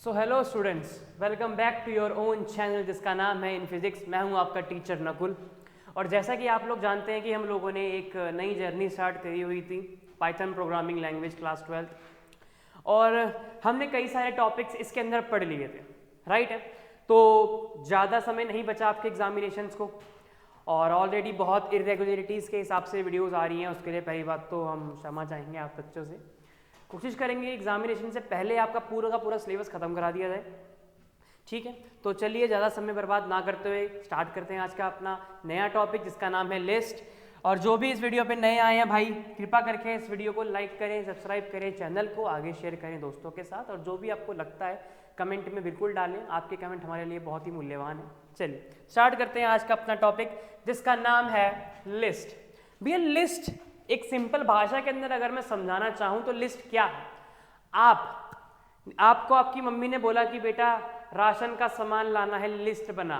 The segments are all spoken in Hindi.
So hello students, welcome back to your own channel जिसका नाम है इन फिजिक्स। मैं हूं आपका टीचर नकुल। और जैसा कि आप लोग जानते हैं कि हम लोगों ने एक नई जर्नी स्टार्ट करी हुई थी Python programming language class 12th, और हमने कई सारे टॉपिक्स इसके अंदर पढ़ लिए थे, राइट है। तो ज़्यादा समय नहीं बचा आपके एग्जामिनेशंस को, और ऑलरेडी बहुत इरेगुलरिटीज़ के हिसाब से वीडियोज़ आ रही हैं। उसके लिए पहली बात तो हम क्षमा चाहेंगे आप बच्चों से। कोशिश करेंगे एग्जामिनेशन से पहले आपका पूरा का पूरा सिलेबस खत्म करा दिया जाए, ठीक है। तो चलिए ज़्यादा समय बर्बाद ना करते हुए स्टार्ट करते हैं आज का अपना नया टॉपिक जिसका नाम है लिस्ट। और जो भी इस वीडियो पे नए आए हैं भाई, कृपा करके इस वीडियो को लाइक करें, सब्सक्राइब करें, चैनल को आगे शेयर करें दोस्तों के साथ। और जो भी आपको लगता है कमेंट में बिल्कुल डालें, आपके कमेंट हमारे लिए बहुत ही मूल्यवान है। चलिए स्टार्ट करते हैं आज का अपना टॉपिक जिसका नाम है लिस्ट। भैया लिस्ट एक सिंपल भाषा के अंदर अगर मैं समझाना चाहूँ तो लिस्ट क्या है। आपको आपकी मम्मी ने बोला कि बेटा राशन का सामान लाना है, लिस्ट बना।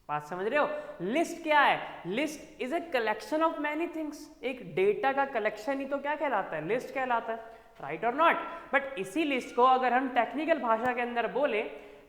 बात समझ रहे हो? लिस्ट क्या है? List is a collection of many things. एक डेटा का कलेक्शन ही तो क्या कहलाता है? लिस्ट कहलाता है, राइट और नॉट। बट इसी लिस्ट को अगर हम टेक्निकल भाषा के अंदर बोले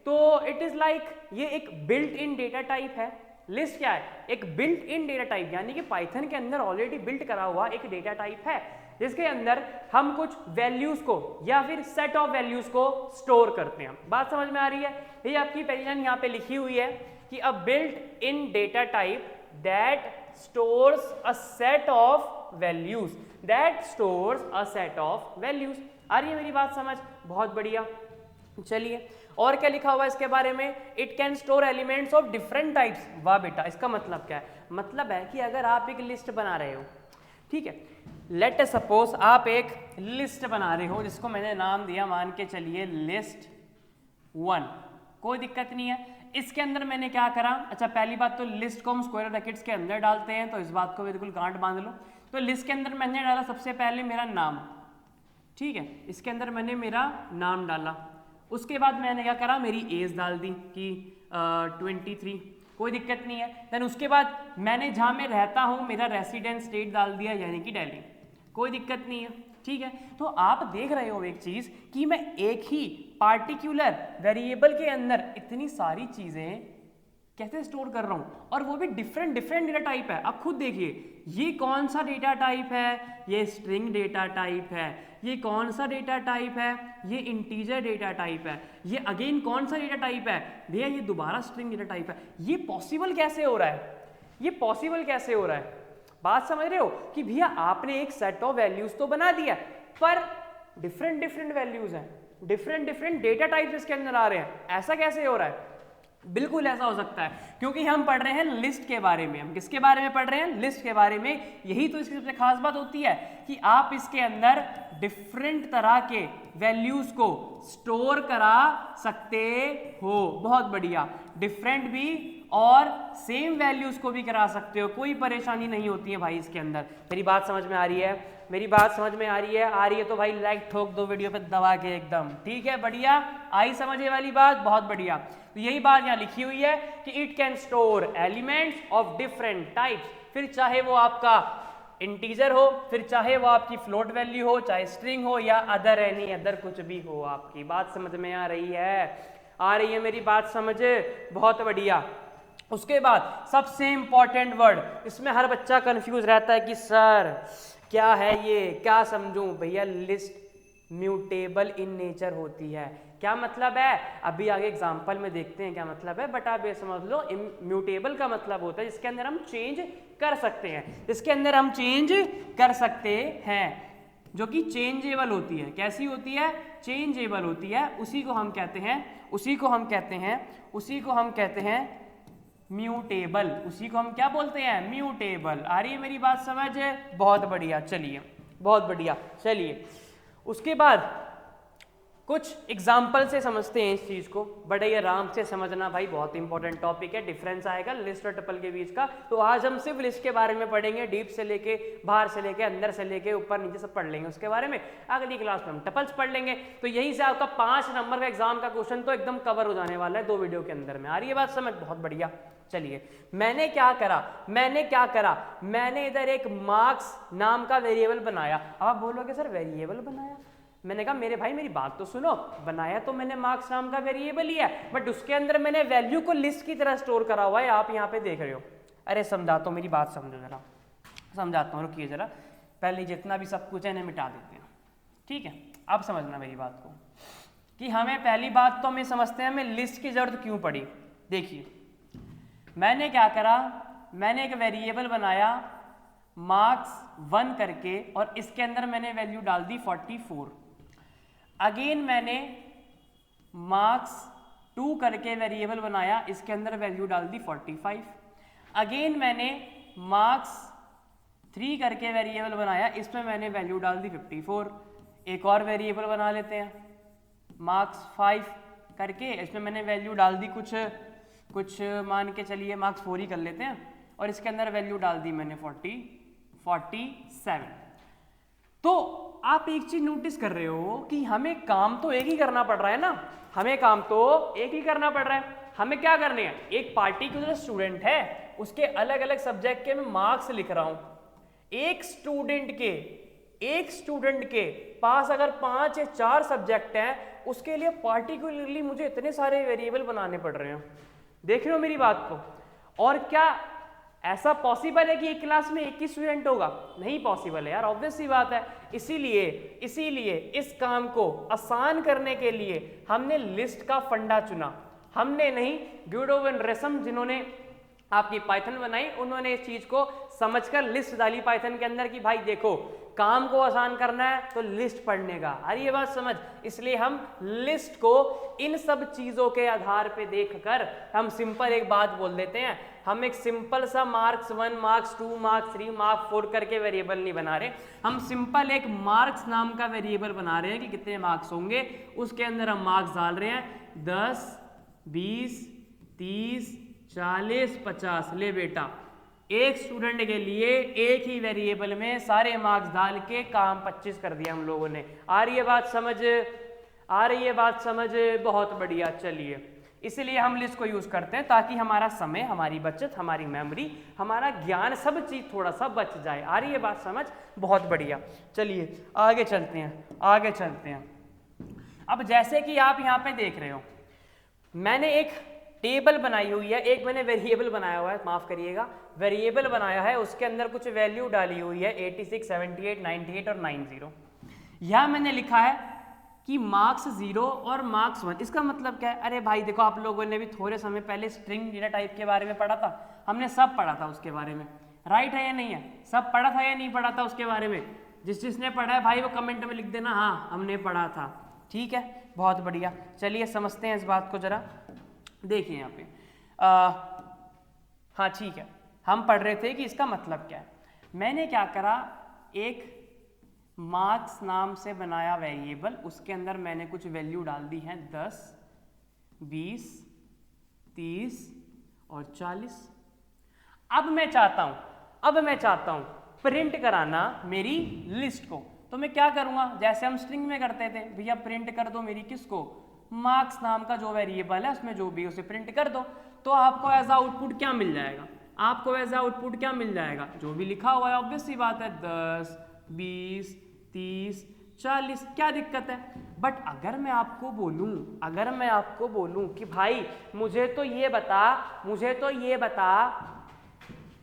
तो इट इज लाइक ये एक बिल्ट इन डेटा टाइप है। लिस्ट क्या है? एक बिल्ट इन डेटा टाइप, यानी कि पाइथन के अंदर ऑलरेडी बिल्ट करा हुआ एक डेटा टाइप है जिसके अंदर हम कुछ वैल्यूज को या फिर सेट ऑफ वैल्यूज को स्टोर करते हैं। बात समझ में आ रही है? ये आपकी पहली लाइन यहाँ पे लिखी हुई है कि a built in data type that stores a set of values, that stores a set of values. आ रही है मेरी बात समझ? बहुत बढ़िया। चलिए और क्या लिखा हुआ है इसके बारे में? It can store elements of different types. वाह बेटा, इसका मतलब क्या है? मतलब है कि अगर आप एक लिस्ट बना रहे हो, ठीक है, लेट सपोज आप एक लिस्ट बना रहे हो जिसको मैंने नाम दिया, मान के चलिए लिस्ट 1। कोई दिक्कत नहीं है। इसके अंदर मैंने क्या करा? अच्छा, पहली बात तो लिस्ट को हम स्क्वायर ब्रैकेट्स के अंदर डालते हैं, तो इस बात को बिल्कुल गांठ बांध लो। तो लिस्ट के अंदर मैंने डाला सबसे पहले मेरा नाम, ठीक है, इसके अंदर मैंने मेरा नाम डाला। उसके बाद मैंने क्या करा? मेरी एज डाल दी कि 23। कोई दिक्कत नहीं है। देन उसके बाद मैंने जहाँ मैं रहता हूँ मेरा रेसिडेंस स्टेट डाल दिया, यानी कि दिल्ली। कोई दिक्कत नहीं है, ठीक है। तो आप देख रहे हो एक चीज़ कि मैं एक ही पार्टिकुलर वेरिएबल के अंदर इतनी सारी चीज़ें कैसे स्टोर कर रहा हूँ, और वो भी डिफरेंट डिफरेंट डेटा टाइप है। अब खुद देखिए ये कौन सा डेटा टाइप है? ये स्ट्रिंग डेटा टाइप है। ये कौन सा डेटा टाइप है? ये इंटीजर डेटा टाइप है। ये अगेन कौन सा डेटा टाइप है? भैया ये दोबारा स्ट्रिंग डेटा टाइप है। ये पॉसिबल कैसे हो रहा है? ये पॉसिबल कैसे हो रहा है? बात समझ रहे हो कि भैया आपने एक सेट ऑफ वैल्यूज तो बना दिया, पर डिफरेंट डिफरेंट वैल्यूज हैं, डिफरेंट डिफरेंट डेटा टाइप्स इसके अंदर आ रहे हैं। ऐसा कैसे हो रहा है? बिल्कुल ऐसा हो सकता है क्योंकि हम पढ़ रहे हैं लिस्ट के बारे में। हम किसके बारे में पढ़ रहे हैं? लिस्ट के बारे में। यही तो इसकी सबसे खास बात होती है कि आप इसके अंदर डिफरेंट तरह के वैल्यूज को स्टोर करा सकते हो। बहुत बढ़िया। डिफरेंट भी और सेम वैल्यूज को भी करा सकते हो, कोई परेशानी नहीं होती है भाई इसके अंदर। मेरी बात समझ में आ रही है? मेरी बात समझ में आ रही है? आ रही है तो भाई लाइक ठोक दो वीडियो पे दबा के एकदम, ठीक है, बढ़िया। आई समझ ये वाली बात? बहुत बढ़िया। तो यही बात यहाँ लिखी हुई है कि it can store elements of different types, फिर चाहे वो आपका इंटीजर हो, फिर चाहे वो आपकी फ्लोट वैल्यू हो, चाहे स्ट्रिंग हो, या अदर एनी अदर कुछ भी हो। आपकी बात समझ में आ रही है? आ रही है मेरी बात समझ? बहुत बढ़िया। उसके बाद सबसे इंपॉर्टेंट वर्ड, इसमें हर बच्चा कंफ्यूज रहता है कि सर क्या है ये, क्या समझूं? भैया लिस्ट म्यूटेबल इन नेचर होती है। क्या मतलब है? अभी आगे एग्जांपल में देखते हैं क्या मतलब है, बट आप ये समझ लो म्यूटेबल का मतलब होता है जिसके अंदर हम चेंज कर सकते हैं, जिसके अंदर हम चेंज कर सकते हैं, जो कि चेंजेबल होती है। कैसी होती है? चेंजेबल होती है। उसी को हम कहते हैं, उसी को हम कहते हैं, उसी को हम कहते हैं म्यूटेबल। उसी को हम क्या बोलते हैं? म्यूटेबल। आ रही है मेरी बात समझ? बहुत बढ़िया। चलिए, बहुत बढ़िया। चलिए उसके बाद कुछ एग्जाम्पल से समझते हैं इस चीज को। बड़े ही आराम से समझना भाई, बहुत इंपॉर्टेंट टॉपिक है। डिफरेंस आएगा लिस्ट और टपल के बीच का। तो आज हम सिर्फ लिस्ट के बारे में पढ़ेंगे, डीप से लेके बाहर से लेके अंदर से लेके ऊपर नीचे सब पढ़ लेंगे उसके बारे में। अगली क्लास में हम टपल्स पढ़ लेंगे। तो यहीं से आपका 5 नंबर का एग्जाम का क्वेश्चन तो एकदम कवर हो जाने वाला है 2 वीडियो के अंदर में। आ रही है बात समझ? बहुत बढ़िया। चलिए मैंने क्या करा? मैंने इधर एक मार्क्स नाम का वेरिएबल बनाया। अब आप बोलोगे सर वेरिएबल बनाया, मैंने कहा मेरे भाई मेरी बात तो सुनो, बनाया तो मैंने मार्क्स नाम का वेरिएबल ही है, बट उसके अंदर मैंने वैल्यू को लिस्ट की तरह स्टोर करा हुआ है, आप यहाँ पे देख रहे हो। अरे समझाता हूँ, मेरी बात समझो जरा, समझाता हूँ, रुकिए जरा, पहले जितना भी सब कुछ है इन्हें मिटा देते हैं, ठीक है। अब समझना मेरी बात को कि हमें पहली बात तो हमें समझते हैं हमें लिस्ट की जरूरत क्यों पड़ी। देखिए मैंने क्या करा, मैंने एक वेरिएबल बनाया मार्क्स 1 करके और इसके अंदर मैंने वैल्यू डाल दी 44। अगेन मैंने मार्क्स 2 करके वेरिएबल बनाया, इसके अंदर वैल्यू डाल दी 45। अगेन मैंने मार्क्स 3 करके वेरिएबल बनाया, इसमें मैंने वैल्यू डाल दी 54। एक और वेरिएबल बना लेते हैं मार्क्स 5 करके, इसमें मैंने वैल्यू डाल दी कुछ मान के चलिए मार्क्स 4 ही कर लेते हैं, और इसके अंदर वैल्यू डाल दी मैंने 47। तो आप एक चीज नोटिस कर रहे हो कि हमें काम तो एक ही करना पड़ रहा है ना, हमें काम तो एक ही करना पड़ रहा है। हमें क्या करने हैं, एक पार्टिकुलर स्टूडेंट है, उसके अलग अलग सब्जेक्ट के मैं मार्क्स लिख रहा हूं। एक स्टूडेंट के पास अगर 5 या 4 सब्जेक्ट हैं, उसके लिए पार्टिकुलरली मुझे इतने सारे वेरिएबल बनाने पड़ रहे हैं। देख रहे हो मेरी बात को। और क्या ऐसा पॉसिबल है कि एक क्लास में एक ही स्टूडेंट होगा? नहीं पॉसिबल है यार, ऑब्वियस सी बात है। इसीलिए इस काम को आसान करने के लिए हमने लिस्ट का फंडा चुना। हमने नहीं, गुइडो वैन रेसम जिन्होंने आपकी पाइथन बनाई, उन्होंने इस चीज को समझकर लिस्ट डाली पाइथन के अंदर कि भाई देखो काम को आसान करना है तो लिस्ट पढ़ने का। अरे ये बात समझ, इसलिए हम लिस्ट को इन सब चीजों के आधार पे देखकर हम सिंपल एक बात बोल देते हैं। हम एक सिंपल सा मार्क्स 1, मार्क्स 2, मार्क्स 3, मार्क्स 4 करके वेरिएबल नहीं बना रहे, हम सिंपल एक मार्क्स नाम का वेरिएबल बना रहे हैं कि कितने मार्क्स होंगे, उसके अंदर हम मार्क्स डाल रहे हैं 10, 20, 30, 40, 50। ले बेटा, एक स्टूडेंट के लिए एक ही वेरिएबल में सारे मार्क्स डाल के काम 25 कर दिया हम लोगों ने। आ रही है बात समझ? बहुत बढ़िया। चलिए, इसलिए हम लिस्ट को यूज करते हैं ताकि हमारा समय, हमारी बचत, हमारी मेमोरी, हमारा ज्ञान, सब चीज थोड़ा सा बच जाए। आ रही है बात समझ? बहुत बढ़िया। चलिए आगे चलते हैं। अब जैसे कि आप यहाँ पे देख रहे हो, मैंने एक टेबल बनाई हुई है, एक मैंने वेरिएबल बनाया हुआ है, माफ करिएगा, वेरिएबल बनाया है, उसके अंदर कुछ वैल्यू डाली हुई है 86, 78, 98 और 90। यहां मैंने लिखा है कि मार्क्स 0 और मार्क्स 1। इसका मतलब क्या है? अरे भाई देखो, आप लोगों ने भी थोड़े समय पहले स्ट्रिंग डेटा टाइप के बारे में पढ़ा था, हमने सब पढ़ा था उसके बारे में, राइट है या नहीं है? सब पढ़ा था या नहीं पढ़ा था उसके बारे में? जिसने पढ़ा है भाई वो कमेंट में लिख देना, हाँ हमने पढ़ा था। ठीक है, बहुत बढ़िया। चलिए समझते हैं इस बात को जरा। देखिए यहाँ पे हाँ ठीक है, हम पढ़ रहे थे कि इसका मतलब क्या है। मैंने क्या करा, एक मार्क्स नाम से बनाया वेरिएबल, उसके अंदर मैंने कुछ वैल्यू डाल दी है 10, 20, 30 और 40। अब मैं चाहता हूं प्रिंट कराना मेरी लिस्ट को, तो मैं क्या करूंगा, जैसे हम स्ट्रिंग में करते थे, भैया प्रिंट कर दो मेरी किसको, मार्क्स नाम का जो वेरिएबल है उसमें जो भी, उसे प्रिंट कर दो। तो आपको एज आउटपुट क्या मिल जाएगा? जो भी लिखा हुआ है, ऑब्वियस सी बात है, 10, 20, 30, 40। क्या दिक्कत है? बट अगर मैं आपको बोलूं कि भाई मुझे तो ये बता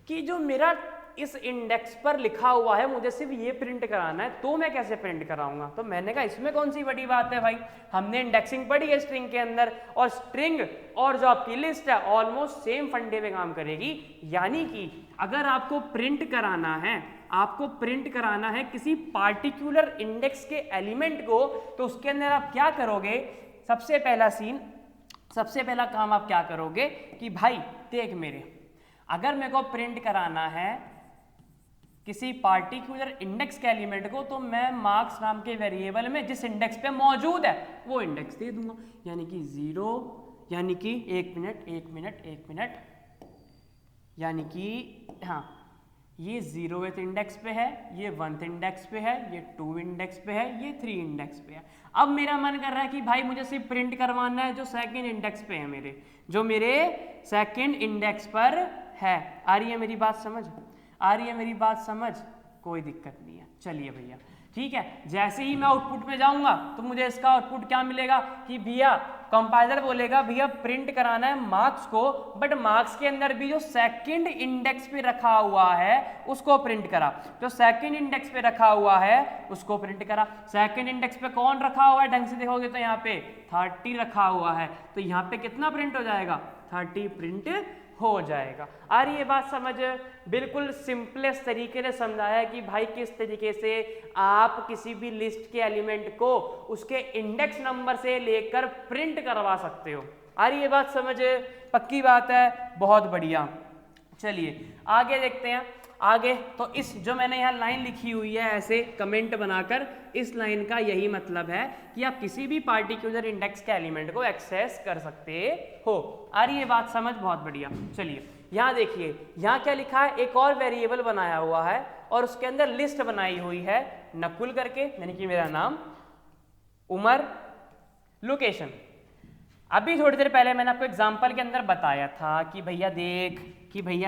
कि जो मेरा इस इंडेक्स पर लिखा हुआ है मुझे सिर्फ ये प्रिंट कराना है, तो मैं कैसे प्रिंट कराऊंगा? तो मैंने कहा इसमें कौन सी बड़ी बात है भाई, हमने इंडेक्सिंग पढ़ी है स्ट्रिंग के अंदर, और स्ट्रिंग और जो आपकी लिस्ट है ऑलमोस्ट सेम फंडे पे काम करेगी। यानी कि अगर आपको प्रिंट कराना है किसी पार्टिकुलर इंडेक्स के एलिमेंट को, तो उसके अंदर आप क्या करोगे, सबसे पहला काम आप क्या करोगे कि भाई देख मेरे, अगर मेरे को प्रिंट कराना है किसी पार्टिकुलर इंडेक्स के एलिमेंट को, तो मैं मार्क्स नाम के वेरिएबल में जिस इंडेक्स पे मौजूद है वो इंडेक्स दे दूंगा। यानी कि 0, यानी कि एक मिनट, यानी कि हाँ, ये 0th इंडेक्स पे है, ये 1th इंडेक्स पे है, ये 2 इंडेक्स पे है, ये 3 इंडेक्स पे है। अब मेरा मन कर रहा है कि भाई मुझे सिर्फ प्रिंट करवाना है जो 2nd इंडेक्स पे है, जो मेरे 2nd इंडेक्स पर है। आ रही है मेरी बात समझ? कोई दिक्कत नहीं है। चलिए भैया, ठीक है, जैसे ही मैं आउटपुट में जाऊंगा तो मुझे इसका आउटपुट क्या मिलेगा कि भैया कंपाइलर बोलेगा भैया प्रिंट कराना है मार्क्स को, बट मार्क्स के अंदर भी जो सेकंड इंडेक्स पे रखा हुआ है उसको प्रिंट करा। जो सेकंड इंडेक्स पे रखा हुआ है उसको प्रिंट करा। सेकंड इंडेक्स पे कौन रखा हुआ है, ढंग से देखोगे तो यहाँ पे 30 रखा हुआ है, तो यहाँ पे कितना प्रिंट हो जाएगा, 30 प्रिंट हो जाएगा। आ रही है बात समझ? बिल्कुल सिंपलेस्ट तरीके से समझाया कि भाई किस तरीके से आप किसी भी लिस्ट के एलिमेंट को उसके इंडेक्स नंबर से लेकर प्रिंट करवा सकते हो। आ रही है बात समझ? पक्की बात है, बहुत बढ़िया। चलिए आगे देखते हैं। आगे तो इस जो मैंने यहाँ लाइन लिखी हुई है ऐसे कमेंट बनाकर, इस लाइन का यही मतलब है कि आप किसी भी पार्टिकुलर इंडेक्स के एलिमेंट को एक्सेस कर सकते हो। आ रही है बात समझ? बहुत बढ़िया। चलिए यहाँ देखिए, यहाँ क्या लिखा है, एक और वेरिएबल बनाया हुआ है और उसके अंदर लिस्ट बनाई हुई है नकुल करके, यानी कि मेरा नाम, उम्र, लोकेशन। अभी थोड़ी देर पहले मैंने आपको एग्जाम्पल के अंदर बताया था कि भैया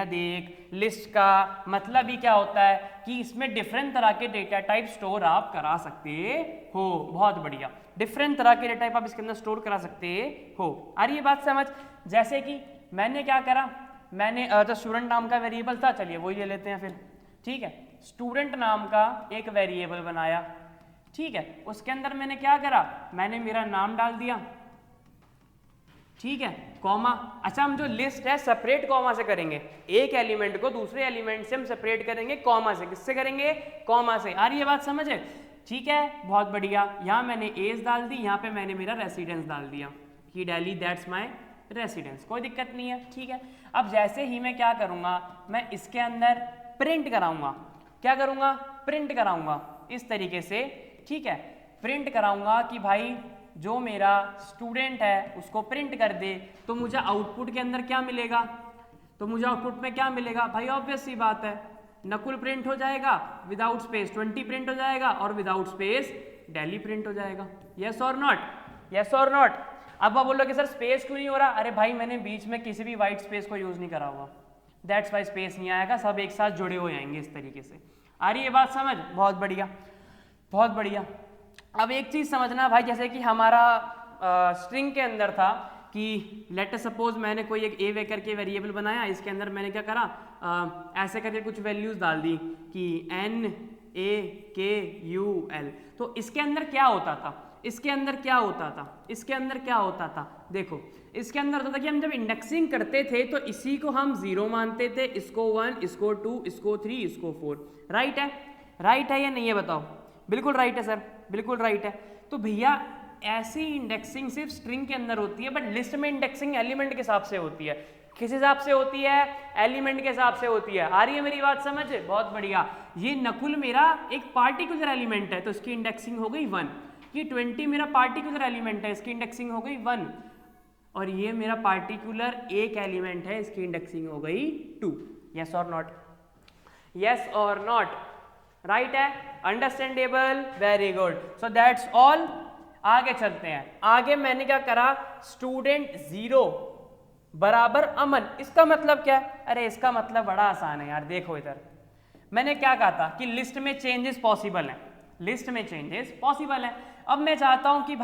देख लिस्ट का मतलब ही क्या होता है कि इसमें डिफरेंट तरह के डेटा टाइप स्टोर आप करा सकते हो। बहुत बढ़िया, डिफरेंट तरह के डेटा टाइप आप इसके अंदर स्टोर करा सकते हो। आ रही है बात समझ? जैसे कि मैंने क्या करा, मैंने जो स्टूडेंट नाम का वेरिएबल था, चलिए वही ले लेते हैं फिर। ठीक है, स्टूडेंट नाम का एक वेरिएबल बनाया। ठीक है, उसके अंदर मैंने क्या करा, मैंने मेरा नाम डाल दिया। ठीक है, कॉमा। अच्छा, हम जो लिस्ट है सेपरेट कॉमा से करेंगे, एक एलिमेंट को दूसरे एलिमेंट से हम सेपरेट करेंगे कॉमा से। किससे करेंगे? कॉमा से। आ रही है बात समझ? ठीक है, बहुत बढ़िया। यहाँ मैंने एज डाल दी, यहाँ पे मैंने मेरा रेसिडेंस डाल दिया कि दिल्ली दैट्स माय रेसिडेंस, कोई दिक्कत नहीं है। ठीक है, अब जैसे ही मैं क्या करूँगा, मैं इसके अंदर प्रिंट कराऊंगा। क्या करूँगा? प्रिंट कराऊंगा इस तरीके से। ठीक है, प्रिंट कराऊंगा कि भाई जो मेरा स्टूडेंट है उसको प्रिंट कर दे, तो मुझे आउटपुट के अंदर क्या मिलेगा, तो मुझे आउटपुट में क्या मिलेगा भाई, ऑब्वियस सी बात है, नकुल प्रिंट हो जाएगा, विदाउट स्पेस 20 प्रिंट हो जाएगा और विदाउट स्पेस दिल्ली प्रिंट हो जाएगा। यस और नॉट? यस और नॉट? अब आप बोलोगे सर स्पेस क्यों नहीं हो रहा? अरे भाई मैंने बीच में किसी भी वाइट स्पेस को यूज नहीं करा हुआ, दैट्स वाई स्पेस नहीं आएगा, सब एक साथ जुड़े हो जाएंगे इस तरीके से। आ रही है बात समझ? बहुत बढ़िया, बहुत बढ़िया। अब एक चीज समझना भाई, जैसे कि हमारा स्ट्रिंग के अंदर था कि लेट सपोज मैंने कोई एक ए वे करके वेरिएबल बनाया, इसके अंदर मैंने क्या करा, ऐसे करके कुछ वैल्यूज डाल दी कि NAKUL। तो इसके अंदर क्या होता था, इसके अंदर क्या होता था, इसके अंदर क्या होता था, देखो इसके अंदर होता था कि हम जब इंडेक्सिंग करते थे तो इसी को हम 0 मानते थे, इसको 1, इसको 2, इसको 3, इसको 4। राइट है? राइट है या नहीं है बताओ? बिल्कुल राइट है सर, बिल्कुल राइट है। तो भैया ऐसी इंडेक्सिंग सिर्फ स्ट्रिंग के अंदर होती है, बट लिस्ट में इंडेक्सिंग एलिमेंट के हिसाब से होती है। किस हिसाब से होती है? एलिमेंट के हिसाब से होती है। आ रही है मेरी बात समझ? बहुत बढ़िया। ये नकुल मेरा एक पार्टिकुलर एलिमेंट है तो इसकी इंडेक्सिंग हो गई 1। ये 20 मेरा पार्टिकुलर एलिमेंट है, इसकी इंडेक्सिंग हो गई 1। और ये मेरा पार्टिकुलर एक एलिमेंट है, इसकी इंडेक्सिंग हो गई 2। यस और नॉट? यस और नॉट? राइट है? Understandable? Very good. So that's all. आगे चलते हैं। आगे मैंने क्या करा, स्टूडेंट 0 बराबर अमन। इसका मतलब क्या है? अरे इसका मतलब बड़ा आसान है यार, देखो इधर मैंने क्या कहा था कि लिस्ट में चेंजेस पॉसिबल हैं, लिस्ट में चेंजेस पॉसिबल हैं। अब मैं चाहता हूं कि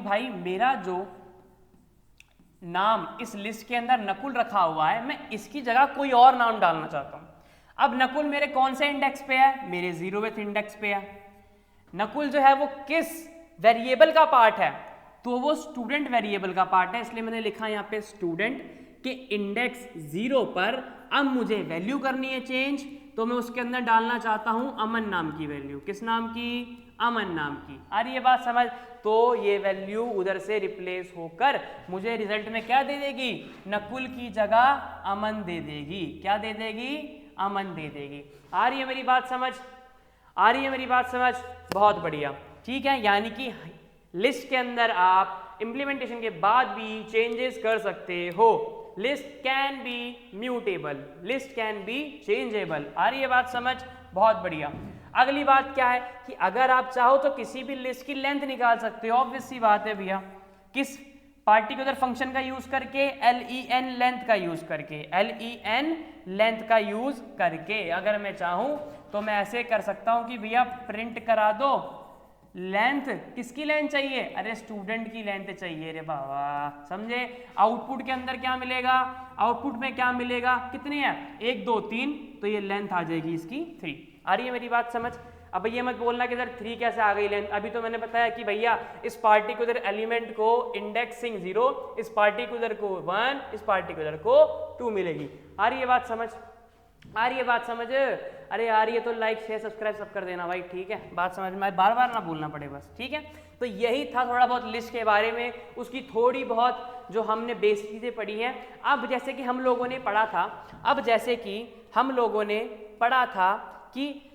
भाई मेरा जो नाम इस लिस्ट के अंदर नकुल रखा हुआ है, मैं इसकी जगह कोई और नाम डालना चाहता हूं। अब नकुल मेरे कौन से इंडेक्स पे है? मेरे 0वें इंडेक्स पे है। नकुल जो है वो किस वेरिएबल का पार्ट है? तो वो स्टूडेंट वेरिएबल का पार्ट है, इसलिए मैंने लिखा यहाँ पे स्टूडेंट के इंडेक्स 0 पर अब मुझे वैल्यू करनी है चेंज, तो मैं उसके अंदर डालना चाहता हूं अमन नाम की वैल्यू। किस नाम की? अमन नाम की। आ रही है बात समझ? तो ये वैल्यू उधर से रिप्लेस होकर मुझे रिजल्ट में क्या दे देगी? नकुल की जगह अमन दे देगी। क्या दे देगी? अमन दे देगी। आ रही है मेरी बात समझ? आ रही है मेरी बात समझ? बहुत बढ़िया। ठीक है, यानी कि लिस्ट के अंदर आप इंप्लीमेंटेशन के बाद भी चेंजेस कर सकते हो। List can be mutable, list can be changeable. आ रही है बात समझ? बहुत बढ़िया। अगली बात क्या है कि अगर आप चाहो तो किसी भी लिस्ट की लेंथ निकाल सकते हो। ऑब्वियस सी बात है भैया, किस पार्टिकुलर फंक्शन का यूज करके, len लेंथ का यूज करके, len लेंथ का यूज करके अगर मैं चाहूं तो मैं ऐसे कर सकता हूं कि भैया प्रिंट करा दो लेंथ, किसकी लेंथ चाहिए, अरे स्टूडेंट की लेंथ चाहिए रे बाबा, समझे। आउटपुट के अंदर क्या मिलेगा, आउटपुट में क्या मिलेगा, कितने हैं 1 2 3, तो ये लेंथ आ जाएगी इसकी 3। आ रही है मेरी बात समझ। अब ये मत बोलना कि सर 3 कैसे आ गई लेंथ, अभी तो मैंने बताया कि भैया इस पार्टिकुलर एलिमेंट को इंडेक्सिंग 0, इस पार्टिकुलर को 1, इस पार्टिकुलर को 2 मिलेगी। आ रही है बात समझ, आ रही है बात समझ, अरे आ रही है तो लाइक शेयर सब्सक्राइब सब कर देना भाई, ठीक है, बात समझ में, बार बार ना बोलना पड़े बस, ठीक है। तो यही था थोड़ा बहुत लिस्ट के बारे में, उसकी थोड़ी बहुत जो हमने बेसिक चीज़ें पढ़ी हैं। अब जैसे कि हम लोगों ने पढ़ा था, अब जैसे कि हम लोगों ने पढ़ा था कि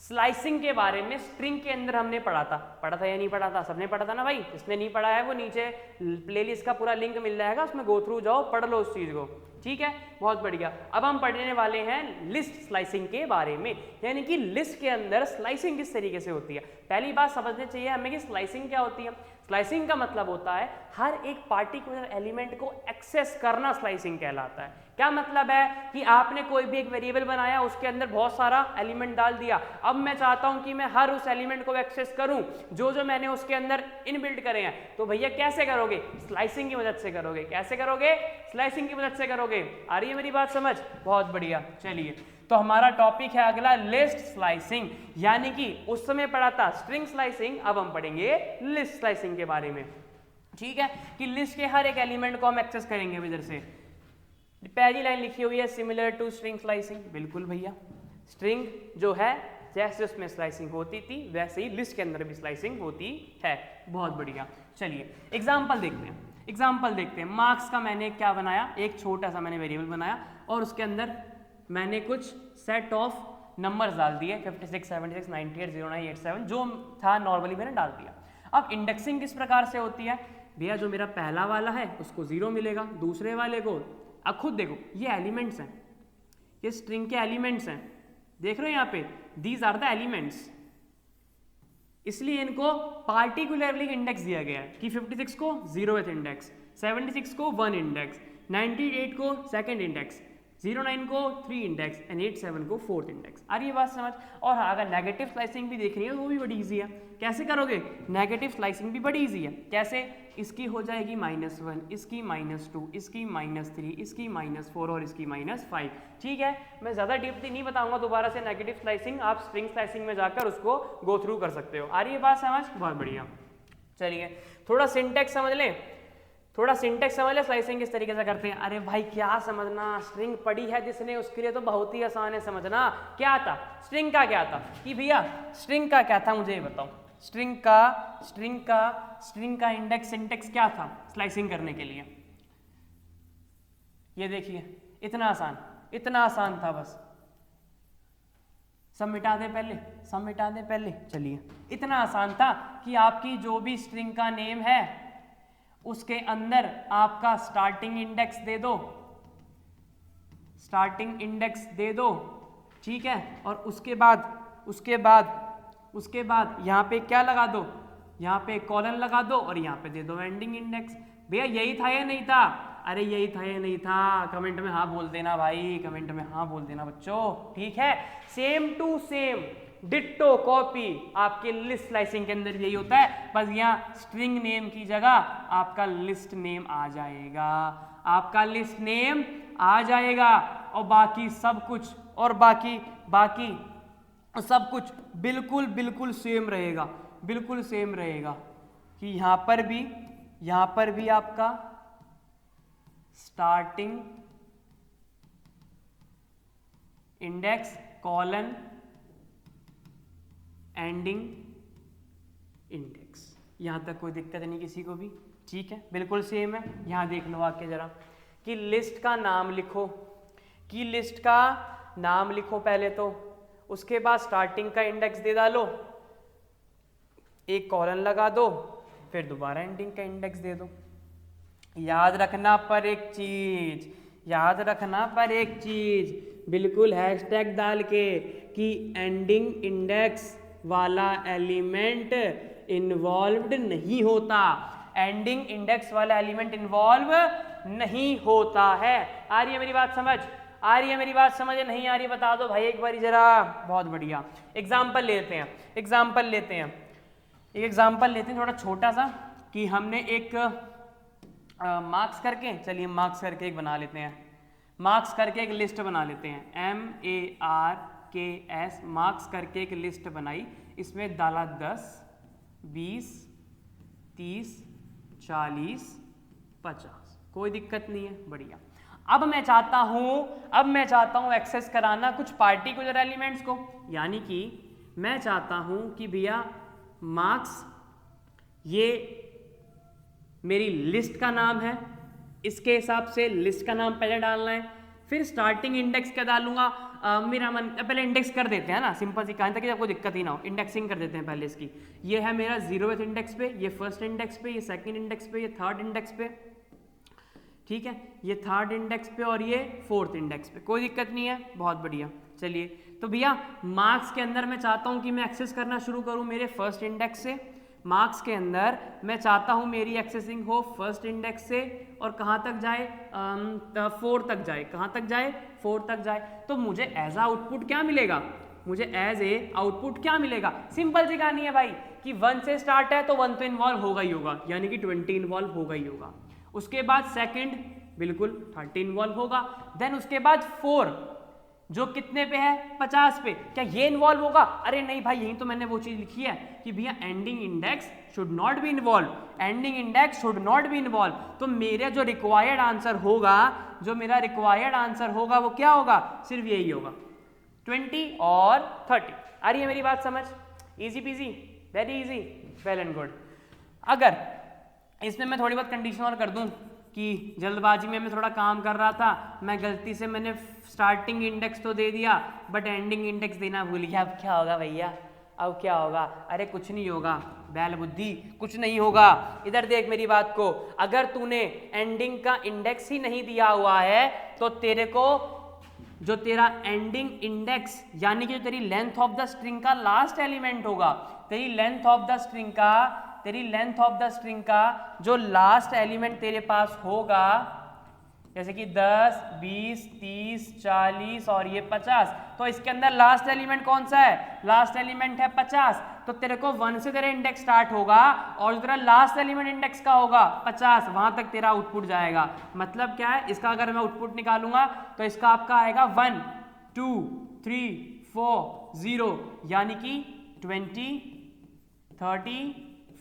स्लाइसिंग के बारे में स्ट्रिंग के अंदर हमने पढ़ा था या नहीं पढ़ा था, सबने पढ़ा था ना भाई। जिसने नहीं पढ़ा है वो नीचे प्लेलिस्ट का पूरा लिंक मिल जाएगा, उसमें गो थ्रू जाओ, पढ़ लो उस चीज़ को, ठीक है, बहुत बढ़िया। अब हम पढ़ने वाले हैं लिस्ट स्लाइसिंग के बारे में, यानी कि लिस्ट के अंदर स्लाइसिंग किस तरीके से होती है। पहली बात समझनी चाहिए हमें कि स्लाइसिंग क्या होती है। स्लाइसिंग का मतलब होता है हर एक पार्टिकुलर एलिमेंट को एक्सेस करना, स्लाइसिंग कहलाता है। क्या मतलब है कि आपने कोई भी एक वेरिएबल बनाया, उसके अंदर बहुत सारा एलिमेंट डाल दिया, अब मैं चाहता हूं कि मैं हर उस एलिमेंट को एक्सेस करूं जो जो मैंने उसके अंदर इनबिल्ट करे हैं, तो भैया कैसे करोगे, स्लाइसिंग की मदद से करोगे। कैसे करोगे, स्लाइसिंग की मदद से करोगे। आ रही है मेरी बात समझ, बहुत बढ़िया। चलिए, तो हमारा टॉपिक है अगला लिस्ट स्लाइसिंग, यानी कि उस समय पढ़ा था स्ट्रिंग स्लाइसिंग, अब हम पढ़ेंगे लिस्ट स्लाइसिंग के बारे में, ठीक है, कि लिस्ट के हर एक एलिमेंट को हम एक्सेस करेंगे। इधर से पहली लाइन लिखी हुई है सिमिलर टू स्ट्रिंग स्लाइसिंग, बिल्कुल भैया, स्ट्रिंग जो है जैसे उसमें स्लाइसिंग होती थी वैसे ही लिस्ट के अंदर भी स्लाइसिंग होती है, बहुत बढ़िया। चलिए एग्जाम्पल देखते हैं, एग्जाम्पल देखते हैं। मार्क्स का मैंने क्या बनाया, एक छोटा सा मैंने वेरिएबल बनाया और उसके अंदर मैंने कुछ सेट ऑफ नंबर्स डाल दिए, 56 76 98 09 87, जो था नॉर्मली मैंने डाल दिया। अब इंडेक्सिंग किस प्रकार से होती है भैया, जो मेरा पहला वाला है उसको 0 मिलेगा, दूसरे वाले को, अब खुद देखो ये एलिमेंट्स हैं, ये स्ट्रिंग के एलिमेंट्स हैं, देख रहे हो यहाँ पे, दीज आर द एलिमेंट्स, इसलिए इनको पार्टिकुलरली इंडेक्स दिया गया है कि 56 को 0th इंडेक्स, 76 को 1 इंडेक्स, 98 को 2nd इंडेक्स, 09 को 3 इंडेक्स एंड 87 को 4th इंडेक्स। आ रही है बात समझ। और अगर नेगेटिव स्लाइसिंग भी देखनी है तो वो भी बड़ी इजी है। कैसे करोगे, नेगेटिव स्लाइसिंग भी बड़ी इजी है। कैसे, इसकी हो जाएगी -1, इसकी -2, इसकी -3, इसकी -4 और इसकी -5, ठीक है। मैं ज़्यादा डीपली नहीं बताऊंगा दोबारा से नेगेटिव स्लाइसिंग, आप स्ट्रिंग स्लाइसिंग में जाकर उसको गो थ्रू कर सकते हो। आ रही है बात समझ, बहुत बढ़िया। चलिए थोड़ा सिंटेक्स समझ लें, थोड़ा सिंटेक्स समझ ले, स्लाइसिंग किस तरीके से करते हैं। अरे भाई क्या समझना, स्ट्रिंग पढ़ी है जिसने उसके लिए तो बहुत ही आसान है समझना। क्या था स्ट्रिंग का, क्या था कि भैया स्ट्रिंग का क्या था, मुझे ये बताओ। स्ट्रिंग का इंडेक्स सिंटेक्स क्या था स्लाइसिंग करने के लिए, ये देखिए, इतना आसान था, बस सब मिटा दे पहले, सब मिटा दे पहले। चलिए, इतना आसान था कि आपकी जो भी स्ट्रिंग का नेम है उसके अंदर आपका स्टार्टिंग इंडेक्स दे दो, स्टार्टिंग इंडेक्स दे दो, ठीक है। और उसके बाद यहाँ पे क्या लगा दो, यहाँ पे कॉलन लगा दो और यहाँ पे दे दो एंडिंग इंडेक्स। भैया यही था या नहीं था, अरे यही था या नहीं था, कमेंट में हाँ बोल देना भाई, कमेंट में हाँ बोल देना बच्चों, ठीक है। Same to same ditto copy आपके लिस्ट स्लाइसिंग के अंदर यही होता है, बस यहाँ स्ट्रिंग नेम की जगह आपका लिस्ट नेम आ जाएगा, आपका लिस्ट नेम आ जाएगा, और बाकी सब कुछ, और बाकी सब कुछ बिल्कुल सेम रहेगा, बिल्कुल सेम रहेगा कि यहाँ पर भी आपका starting index colon ending index, यहां तक कोई दिक्कत नहीं किसी को भी, ठीक है, बिल्कुल सेम है। यहां देख लो आके जरा कि लिस्ट का नाम लिखो, कि लिस्ट का नाम लिखो पहले तो, उसके बाद स्टार्टिंग का इंडेक्स दे डालो, एक कॉलन लगा दो, फिर दोबारा एंडिंग का इंडेक्स दे दो। याद रखना पर एक चीज, बिल्कुल हैशटैग डाल के कि एंडिंग इंडेक्स वाला एलिमेंट इन्वॉल्व्ड नहीं होता। एंडिंग इंडेक्स वाला एलिमेंट इन्वॉल्व नहीं होता है। आ रही है मेरी बात समझ? आ रही है मेरी बात समझ? नहीं आ रही बता दो भाई एक बारी जरा। बहुत बढ़िया। एग्जाम्पल लेते हैं, एग्जाम्पल लेते हैं, एक एग्जाम्पल लेते हैं थोड़ा छोटा सा, कि हमने एक मार्क्स करके, चलिए मार्क्स करके एक बना लेते हैं, मार्क्स करके एक लिस्ट बना लेते हैं, MARKS, मार्क्स करके एक लिस्ट बनाई, इसमें डाला 10, 20, 30, 40, 50, कोई दिक्कत नहीं है, बढ़िया। अब मैं चाहता हूं एक्सेस कराना कुछ पार्टिकुलर एलिमेंट्स को, यानी कि मैं चाहता हूं कि भैया मार्क्स ये मेरी लिस्ट का नाम है, इसके हिसाब से लिस्ट का नाम पहले डालना है, फिर स्टार्टिंग इंडेक्स क्या डालूंगा, मेरा मन, पहले इंडेक्स कर देते हैं ना, सिंपल सी कहानी, ताकि आपको दिक्कत ही ना हो, इंडेक्सिंग कर देते हैं पहले इसकी। ये है मेरा 0वें इंडेक्स पे, ये फर्स्ट इंडेक्स पे, ये सेकंड इंडेक्स पे, ये थर्ड इंडेक्स पे, ठीक है, ये थर्ड इंडेक्स पे और ये फोर्थ इंडेक्स पे, कोई दिक्कत नहीं है, बहुत बढ़िया। चलिए तो भैया मार्क्स के अंदर मैं चाहता हूं कि मैं एक्सेस करना शुरू करूं मेरे फर्स्ट इंडेक्स से, मार्क्स के अंदर मैं चाहता हूं मेरी एक्सेसिंग हो फर्स्ट इंडेक्स से और कहां तक जाए, 4 तक जाए, कहां तक जाए, 4 तक जाए। तो मुझे एज आउटपुट क्या मिलेगा, मुझे एज ए आउटपुट क्या मिलेगा, सिंपल सी कहानी है भाई कि 1 से स्टार्ट है तो 1 तो इन्वॉल्व होगा ही होगा, यानी कि 20 इन्वॉल्व होगा ही होगा। उसके बाद सेकंड बिल्कुल 30 इन्वॉल्व होगा, देन उसके बाद 4 जो कितने पे है, 50 पे, क्या ये इन्वॉल्व होगा? अरे नहीं भाई, यही तो मैंने वो चीज लिखी है कि भैया ending index should not be involve, ending index should not be involve. तो मेरा जो रिक्वायर्ड आंसर होगा, जो मेरा रिक्वायर्ड आंसर होगा वो क्या होगा, सिर्फ यही होगा, 20 और 30। आ रही है मेरी बात समझ? Easy PG, very easy, well and good. अगर इसमें मैं थोड़ी बहुत कंडीशन और कर दूं कि जल्दबाजी में मैं थोड़ा काम कर रहा था, मैं गलती से मैंने स्टार्टिंग इंडेक्स तो दे दिया बट एंडिंग इंडेक्स देना भूल गया, अब क्या होगा भैया, अब क्या होगा? अरे कुछ नहीं होगा, बैल बुद्धि, कुछ नहीं होगा। इधर देख मेरी बात को, अगर तूने एंडिंग का इंडेक्स ही नहीं दिया हुआ है तो तेरे को जो तेरा एंडिंग इंडेक्स यानी कि जो तेरी लेंथ ऑफ द स्ट्रिंग का लास्ट एलिमेंट होगा, तेरी लेंथ ऑफ द स्ट्रिंग का, तेरी लेंथ ऑफ द स्ट्रिंग का जो लास्ट एलिमेंट तेरे पास होगा, जैसे कि 10, 20, 30, 40 और ये 50, तो इसके अंदर लास्ट एलिमेंट कौन सा है, लास्ट एलिमेंट है 50। तो तेरे को 1 से तेरा इंडेक्स स्टार्ट होगा और जो तेरा लास्ट एलिमेंट इंडेक्स का होगा 50, वहां तक तेरा आउटपुट जाएगा। मतलब क्या है इसका, अगर मैं आउटपुट निकालूंगा तो इसका आपका आएगा 1, 2, 3, 4, 0, यानी कि 20, 30,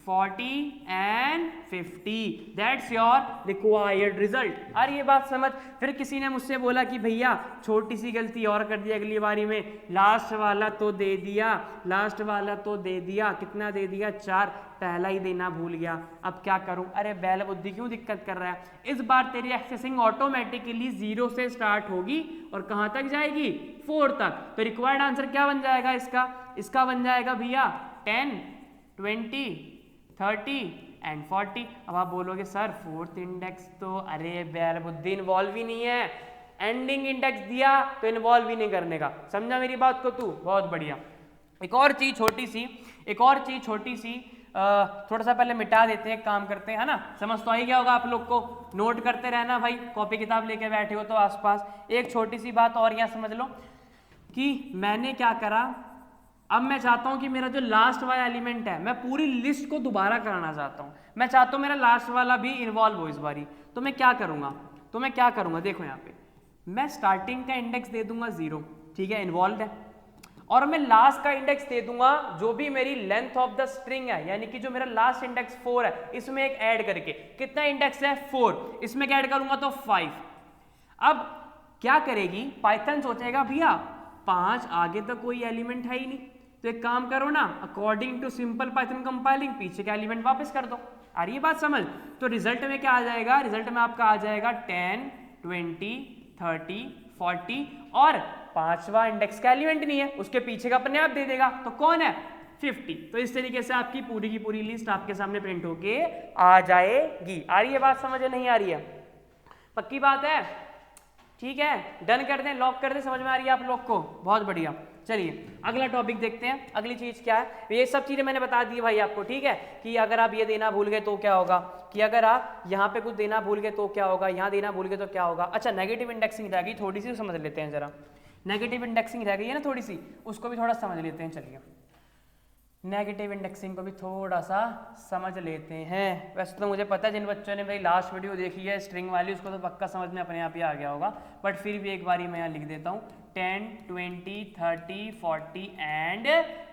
40 and 50, that's your required result. अरे ये बात समझ। फिर किसी ने मुझसे बोला कि भैया छोटी सी गलती और कर दी अगली बारी में, लास्ट वाला तो दे दिया, लास्ट वाला तो दे दिया, कितना दे दिया, 4, पहला ही देना भूल गया, अब क्या करूं? अरे बैल बुद्धि क्यों दिक्कत कर रहा है? इस बार तेरी एक्सेसिंग ऑटोमेटिकली 0 से स्टार्ट होगी और कहां तक जाएगी, 4 तक। तो रिक्वायर्ड आंसर क्या बन जाएगा इसका, इसका बन जाएगा भैया 10, 20, 30 एंड 40। अब आप बोलोगे सर फोर्थ इंडेक्स तो, अरे बैल बुद्धि इन्वॉल्व ही नहीं है, एंडिंग इंडेक्स दिया तो इन्वॉल्व ही नहीं करने का, समझा मेरी बात को तू? बहुत बढ़िया। एक और चीज छोटी सी, थोड़ा सा पहले मिटा देते हैं, काम करते हैं, है ना? समझ तो आ ही गया होगा आप लोग को, नोट करते रहना भाई, कॉपी किताब लेके बैठे हो तो आसपास। एक छोटी सी बात और यहाँ समझ लो कि मैंने क्या करा, अब मैं चाहता हूं कि मेरा जो लास्ट वाला एलिमेंट है, मैं पूरी लिस्ट को दोबारा कराना चाहता हूं, मैं चाहता हूं मेरा लास्ट वाला भी इन्वॉल्व हो इस बारी। तो मैं क्या करूंगा, देखो यहाँ पे मैं स्टार्टिंग का इंडेक्स दे दूंगा 0, ठीक है, इन्वॉल्व है, और मैं लास्ट का इंडेक्स दे दूंगा जो भी मेरी लेंथ ऑफ द स्ट्रिंग है, यानी कि जो मेरा लास्ट इंडेक्स 4 है, इसमें एक ऐड करके, कितना इंडेक्स है 4, इसमें ऐड करूंगा तो 5। अब क्या करेगी पाइथन, सोचेगा भैया 5 आगे तो कोई एलिमेंट है ही नहीं, तो एक काम करो ना, according to simple Python compiling पीछे का एलिमेंट वापस कर दो। आ रही है बात समझ? तो रिजल्ट में क्या आ जाएगा, रिजल्ट में आपका आ जाएगा 10, 20, 30, 40 और 5वां इंडेक्स का एलिमेंट नहीं है, उसके पीछे का अपने आप दे देगा, तो कौन है 50। तो इस तरीके से आपकी पूरी की पूरी लिस्ट आपके सामने प्रिंट होके आ जाएगी। आ रही है बात समझ, नहीं आ रही है? पक्की बात है? ठीक है, डन कर दें, लॉक कर दें, समझ में आ रही है आप लोग को? बहुत बढ़िया। चलिए अगला टॉपिक देखते हैं। अगली चीज क्या है, ये सब चीजें मैंने बता दी भाई आपको, ठीक है, कि अगर आप ये देना भूल गए तो क्या होगा, कि अगर आप यहाँ पे कुछ देना भूल गए तो क्या होगा, यहाँ देना भूल गए तो क्या होगा। अच्छा नेगेटिव इंडेक्सिंग रह गई थोड़ी सी, समझ लेते हैं जरा। नेगेटिव इंडेक्सिंग रह गई है ना थोड़ी सी, उसको भी थोड़ा समझ लेते हैं। चलिए नेगेटिव इंडेक्सिंग को भी थोड़ा सा समझ लेते हैं। वैसे तो मुझे पता है जिन बच्चों ने मेरी लास्ट वीडियो देखी है स्ट्रिंग वाली, उसको तो पक्का समझ में अपने आप ही आ गया होगा, बट फिर भी एक बारी मैं यहाँ लिख देता हूँ 10, 20, 30, 40 एंड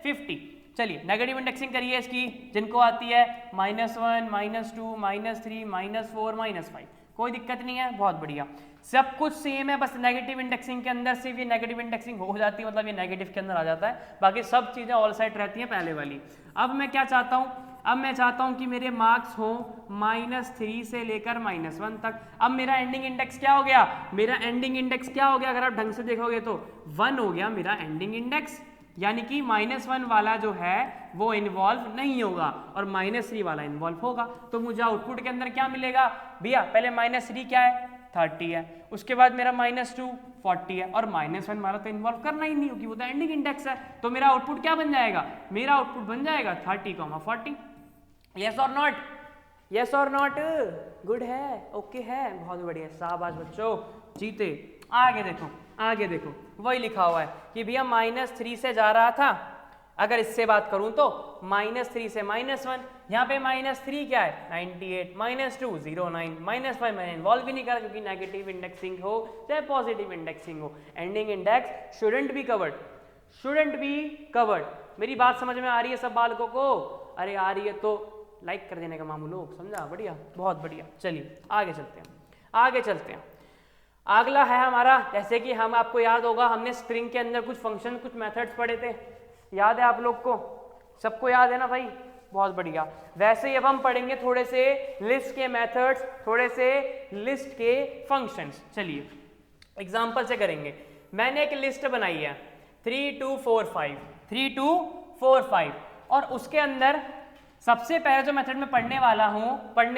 50। चलिए नेगेटिव इंडेक्सिंग करिए इसकी, जिनको आती है -1, -2, -3, -4, -5, कोई दिक्कत नहीं है, बहुत बढ़िया, सब कुछ सेम है, बस नेगेटिव इंडेक्सिंग के अंदर सिर्फ ये नेगेटिव इंडेक्सिंग हो जाती है, मतलब ये नेगेटिव के अंदर आ जाता है, बाकी सब चीज़ें ऑल साइड रहती हैं पहले वाली। अब मैं क्या चाहता हूँ, अब मैं चाहता हूँ कि मेरे मार्क्स हो -3 से लेकर -1 तक। अब मेरा एंडिंग इंडेक्स क्या हो गया, मेरा एंडिंग इंडेक्स क्या हो गया, अगर आप ढंग से देखोगे तो 1 हो गया मेरा एंडिंग इंडेक्स, यानी कि -1 वाला जो है वो इन्वॉल्व नहीं होगा और -3 वाला इन्वॉल्व होगा। तो मुझे आउटपुट के अंदर क्या मिलेगा भैया, पहले -3 क्या है 30 है, उसके बाद मेरा -2 40 है, और -1 वाला तो इन्वॉल्व करना ही नहीं होगी, वो तो एंडिंग इंडेक्स है। तो मेरा आउटपुट क्या बन जाएगा, मेरा आउटपुट बन जाएगा 30, 40। यस और नॉट, यस और नॉट, गुड है, ओके है, बहुत बढ़िया, शाबाश बच्चों, जीते। आगे देखो, आगे देखो, वही लिखा हुआ है कि भैया -3 से जा रहा था, अगर इससे बात करूं तो -3 से -1, यहाँ पे -3 क्या है 98, -2 09, -5 मैंने इन्वॉल्व भी नहीं करा क्योंकि नेगेटिव इंडेक्सिंग हो चाहे पॉजिटिव इंडेक्सिंग हो, ending index shouldn't be covered, shouldn't be covered. मेरी बात समझ में आ रही है सब बालकों को, अरे आ रही है तो लाइक कर देने का मामू लोग, समझा, बढ़िया, बहुत बढ़िया। चलिए आगे चलते हैं, आगे चलते हैं। अगला है हमारा, जैसे कि हम, आपको याद होगा हमने स्ट्रिंग के अंदर कुछ फंक्शन कुछ मेथड्स पढ़े थे, याद है आप लोग को, सबको याद है ना भाई, बहुत बढ़िया। वैसे ही अब हम पढ़ेंगे थोड़े से लिस्ट के मेथड्स, थोड़े से लिस्ट के फंक्शंस। चलिए एग्जांपल से करेंगे। मैंने एक लिस्ट बनाई है 3 2 4 5, 3 2 4 5, और उसके अंदर सबसे पहले जो मेथड में पढ़ने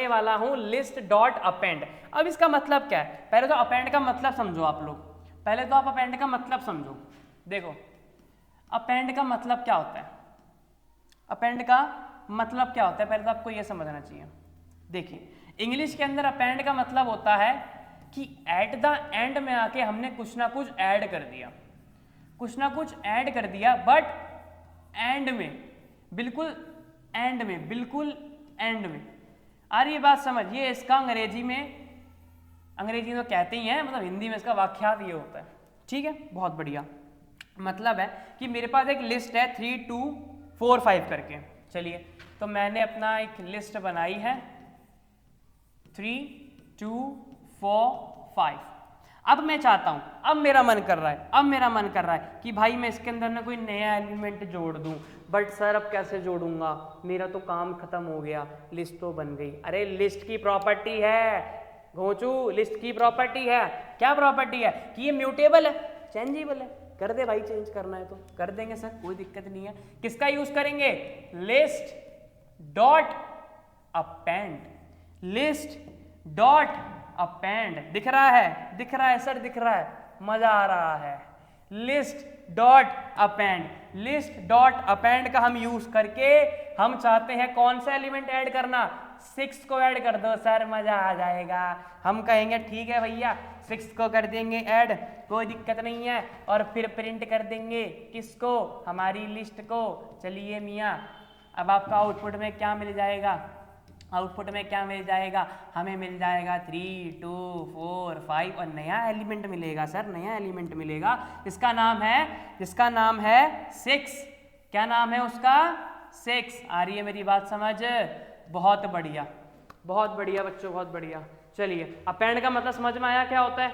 वाला हूं लिस्ट डॉट अपेंड। अब इसका मतलब क्या है, पहले तो अपेंड का मतलब समझो आप लोग, पहले तो आप अपेंड का मतलब समझो। देखो अपेंड का मतलब क्या होता है, अपेंड का मतलब क्या होता है, पहले तो आपको यह समझना चाहिए। देखिए इंग्लिश के अंदर अपेंड का मतलब होता है कि एट द एंड में आके हमने कुछ ना कुछ ऐड कर दिया, कुछ ना कुछ ऐड कर दिया, बट एंड में, बिल्कुल एंड में, बिल्कुल एंड में। आ रही बात समझ, ये इसका अंग्रेजी में, अंग्रेजी में तो कहते ही हैं, मतलब हिंदी में इसका वाक्यार्थ ये होता है, ठीक है, बहुत बढ़िया। मतलब है कि मेरे पास एक लिस्ट है 3 2 4 5 करके। चलिए तो मैंने अपना एक लिस्ट बनाई है 3 2 4 5। अब मैं चाहता हूं, अब मेरा मन कर रहा है कि भाई मैं इसके अंदर ना कोई नया एलिमेंट जोड़ दूं, बट सर अब कैसे जोड़ूंगा, मेरा तो काम खत्म हो गया, लिस्ट तो बन गई। अरे लिस्ट की प्रॉपर्टी है घोंचू, लिस्ट की प्रॉपर्टी है, क्या प्रॉपर्टी है कि ये म्यूटेबल है, चेंजेबल है, कर दे भाई, चेंज करना है तो कर देंगे सर, कोई दिक्कत नहीं है। किसका यूज करेंगे, list dot append, list dot append. दिख रहा है, दिख रहा है सर, दिख रहा है, मजा आ रहा है। List dot append, list dot append का हम यूज करके हम चाहते हैं कौन सा एलिमेंट ऐड करना, 6 को ऐड कर दो सर, मजा आ जाएगा। हम कहेंगे ठीक है भैया 6 को कर देंगे ऐड, कोई दिक्कत नहीं है, और फिर प्रिंट कर देंगे किसको, हमारी लिस्ट को। चलिए मियाँ, अब आपका आउटपुट में क्या मिल जाएगा, आउटपुट में क्या मिल जाएगा, हमें मिल जाएगा 3 2 4 5, और नया एलिमेंट मिलेगा सर, नया एलिमेंट मिलेगा, इसका नाम है 6। क्या नाम है उसका, 6। आ रही है मेरी बात समझ, बहुत बढ़िया, बहुत बढ़िया बच्चों, बहुत बढ़िया। चलिए अपेंड का मतलब समझ में आया क्या होता है,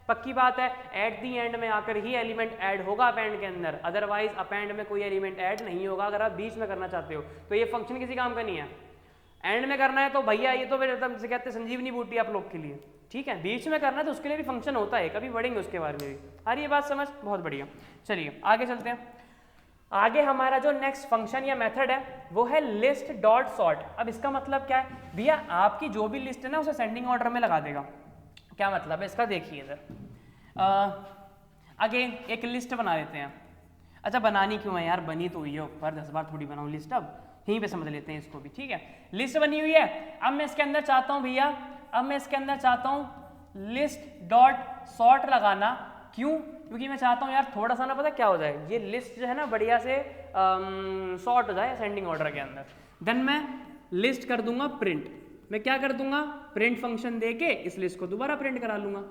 पक्की बात है, एट दी एंड में आकर ही एलिमेंट ऐड होगा अपेंड के अंदर, अदरवाइज अपेंड में कोई एलिमेंट ऐड नहीं होगा। अगर आप बीच में करना चाहते हो तो ये फंक्शन किसी काम का नहीं है, एंड में करना है तो भैया ये तो फिर एकदम से कहते हैं संजीवनी बूटी आप लोग के लिए, ठीक है। बीच में करना है तो उसके लिए भी फंक्शन होता है, कभी बढ़ेंगे उसके बारे में भी। आ रही है बात समझ, बहुत बढ़िया। चलिए आगे चलते हैं। आगे हमारा जो नेक्स्ट फंक्शन या मेथड है वो है लिस्ट डॉट सॉर्ट। अब इसका मतलब क्या है भैया, आपकी जो भी लिस्ट है ना उसे सेंडिंग ऑर्डर में लगा देगा। क्या मतलब है इसका, देखिए इधर अगेन एक लिस्ट बना लेते हैं। अच्छा बनानी क्यों है यार, बनी तो हुई है ऊपर, 10 बार थोड़ी बनाऊं लिस्ट, अब यहीं पे समझ लेते हैं इसको भी, ठीक है। लिस्ट बनी हुई है, अब मैं इसके अंदर चाहता हूं भैया, अब मैं इसके अंदर चाहता हूं लिस्ट डॉट सॉर्ट लगाना। क्यों? क्योंकि मैं चाहता हूं यार थोड़ा सा ना, पता क्या हो जाए, ये लिस्ट जो है ना बढ़िया से सॉर्ट हो जाए असेंडिंग ऑर्डर के अंदर। देन मैं लिस्ट कर दूंगा प्रिंट, मैं क्या कर दूंगा, प्रिंट फंक्शन दे के इस लिस्ट को दोबारा प्रिंट करा लूंगा,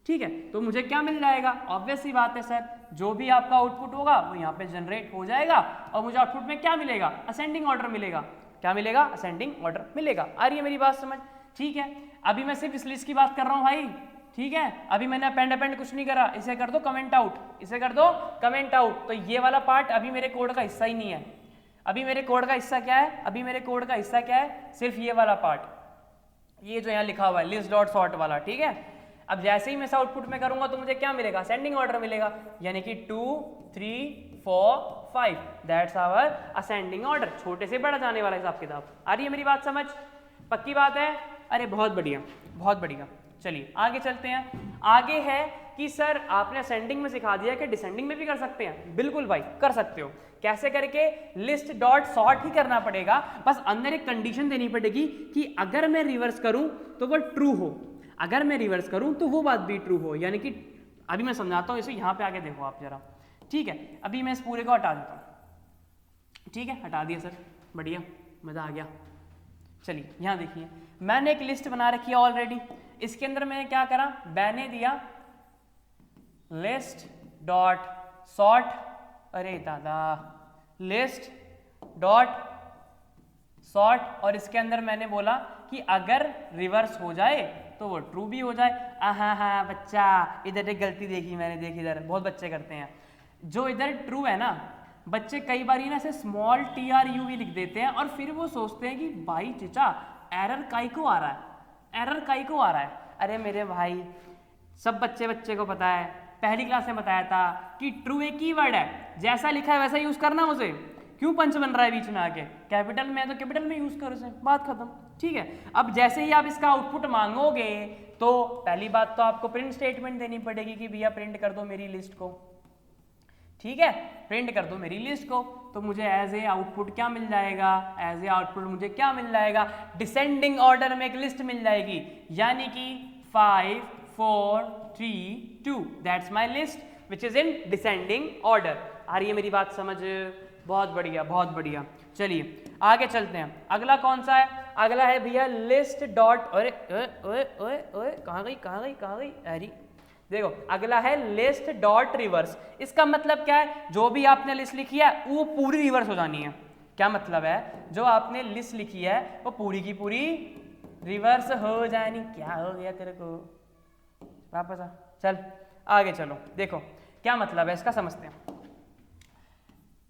ठीक है। तो मुझे क्या मिल जाएगा, ऑब्वियस सी बात है सर, जो भी आपका आउटपुट होगा वो यहाँ पे जनरेट हो जाएगा और मुझे आउटपुट में क्या मिलेगा, असेंडिंग ऑर्डर मिलेगा। क्या मिलेगा, असेंडिंग ऑर्डर मिलेगा। आ रही है मेरी बात समझ, ठीक है। अभी मैं सिर्फ इस लिस्ट की बात कर रहा हूँ भाई, ठीक है। अभी मैंने अपेंड कुछ नहीं करा, इसे कर दो कमेंट आउट, इसे कर दो कमेंट आउट। तो ये वाला पार्ट अभी मेरे कोड का हिस्सा ही नहीं है। अभी मेरे कोड का हिस्सा क्या है, अभी मेरे कोड का हिस्सा क्या है, सिर्फ ये वाला पार्ट, ये जो यहाँ लिखा हुआ है लिस्ट डॉट सॉर्ट वाला, ठीक है। अब जैसे ही मैं इस आउटपुट में करूंगा तो मुझे क्या मिलेगा, असेंडिंग ऑर्डर मिलेगा, यानी कि 2 3 4 5, दैट्स आवर असेंडिंग ऑर्डर। छोटे से बड़ा जाने वाला हिसाब किताब। आ रही है मेरी बात समझ, पक्की बात है? अरे बहुत बढ़िया, बहुत बढ़िया। चलिए आगे चलते हैं। आगे है कि सर आपने असेंडिंग में सिखा दिया कि डिसेंडिंग में भी कर सकते हैं। बिल्कुल भाई कर सकते हो। कैसे करके, लिस्ट डॉट सॉर्ट ही करना पड़ेगा, बस अंदर एक कंडीशन देनी पड़ेगी कि अगर मैं रिवर्स करूं तो वो ट्रू हो, अगर मैं रिवर्स करूं तो वो बात भी ट्रू हो। यानी कि अभी मैं समझाता हूं इसे, यहां पे आके देखो आप जरा, ठीक है। अभी मैं इस पूरे को हटा देता हूं, ठीक है, हटा दिया सर, बढ़िया, मजा आ गया। चलिए यहां देखिए, मैंने एक लिस्ट बना रखी है ऑलरेडी। इसके अंदर मैंने क्या करा, मैंने दिया लिस्ट डॉट सॉर्ट, अरे दादा, लिस्ट डॉट सॉर्ट, और इसके अंदर मैंने बोला कि अगर रिवर्स हो जाए तो वो ट्रू भी हो जाए। हाँ बच्चा, इधर एक गलती देखी मैंने, देखी इधर, बहुत बच्चे करते हैं। जो इधर ट्रू है ना, बच्चे कई बार ना ऐसे स्मॉल TRU भी लिख देते हैं और फिर वो सोचते हैं कि भाई चचा एरर काई को आ रहा है, एरर काई को आ रहा है। अरे मेरे भाई, सब बच्चे को पता है, पहली क्लास में बताया था कि ट्रू एक कीवर्ड है, जैसा लिखा है वैसा यूज करना उसे। क्यों पंच बन रहा है बीच में आके, कैपिटल में है तो कैपिटल में यूज करो उसे, बात खत्म, ठीक है। अब जैसे ही आप इसका आउटपुट मांगोगे तो पहली बात तो आपको प्रिंट स्टेटमेंट देनी पड़ेगी कि भैया प्रिंट कर दो मेरी लिस्ट को, ठीक है, प्रिंट कर दो मेरी लिस्ट को। तो मुझे एज ए आउटपुट क्या मिल जाएगा, एज ए आउटपुट मुझे क्या मिल जाएगा, डिसेंडिंग ऑर्डर में एक लिस्ट मिल जाएगी, यानी कि 5 4 3 2, that's my list which is in descending order. आ रही है मेरी बात समझ, बहुत बढ़िया, बहुत बढ़िया। चलिए आगे चलते हैं। अगला कौन सा है, अगला है भैया लिस्ट डॉट, अरे ओए ओए ओए, कहाँ गई, अरे देखो, अगला है लिस्ट डॉट रिवर्स। इसका मतलब क्या है, जो भी आपने लिस्ट लिखी है वो पूरी रिवर्स हो जानी है। क्या मतलब है, जो आपने लिस्ट लिखी है वो पूरी की पूरी रिवर्स हो जानी। क्या हो गया तेरे को, वापस आ, चल आगे चलो। देखो क्या मतलब है इसका, समझते हैं।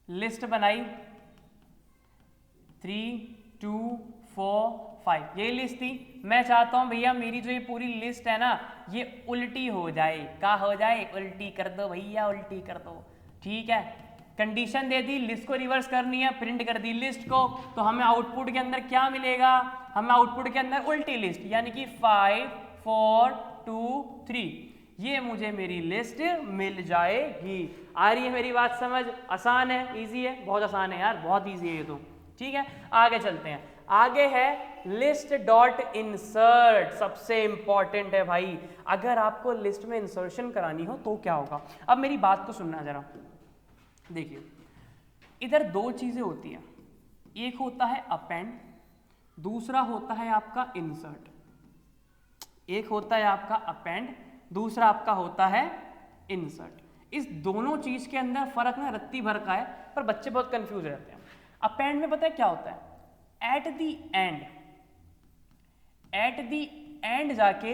लिस्ट बनाई 3 2 4 5, ये लिस्ट थी। मैं चाहता हूं भैया मेरी जो ये पूरी लिस्ट है ना ये उल्टी हो जाए। क्या हो जाए, उल्टी कर दो भैया, उल्टी कर दो, ठीक है। कंडीशन दे दी, लिस्ट को रिवर्स करनी है, प्रिंट कर दी लिस्ट को, तो हमें आउटपुट के अंदर क्या मिलेगा, हमें आउटपुट के अंदर उल्टी लिस्ट, यानी कि 5 4 2 3, ये मुझे मेरी लिस्ट मिल जाएगी। आ रही है मेरी बात समझ, आसान है, इजी है, बहुत आसान है यार, बहुत इजी है ये तो, ठीक है। आगे चलते हैं। आगे है लिस्ट डॉट इंसर्ट, सबसे इंपॉर्टेंट है भाई। अगर आपको लिस्ट में इंसर्शन करानी हो तो क्या होगा, अब मेरी बात को सुनना जरा। देखिए इधर दो चीजें होती हैं, एक होता है अपेंड, दूसरा होता है आपका इंसर्ट। एक होता है आपका अपेंड, दूसरा आपका होता है इंसर्ट। इस दोनों चीज के अंदर फर्क ना रत्ती भर का है, पर बच्चे बहुत कंफ्यूज रहते हैं। अपेंड में पता है क्या होता है, एट दी एंड जाके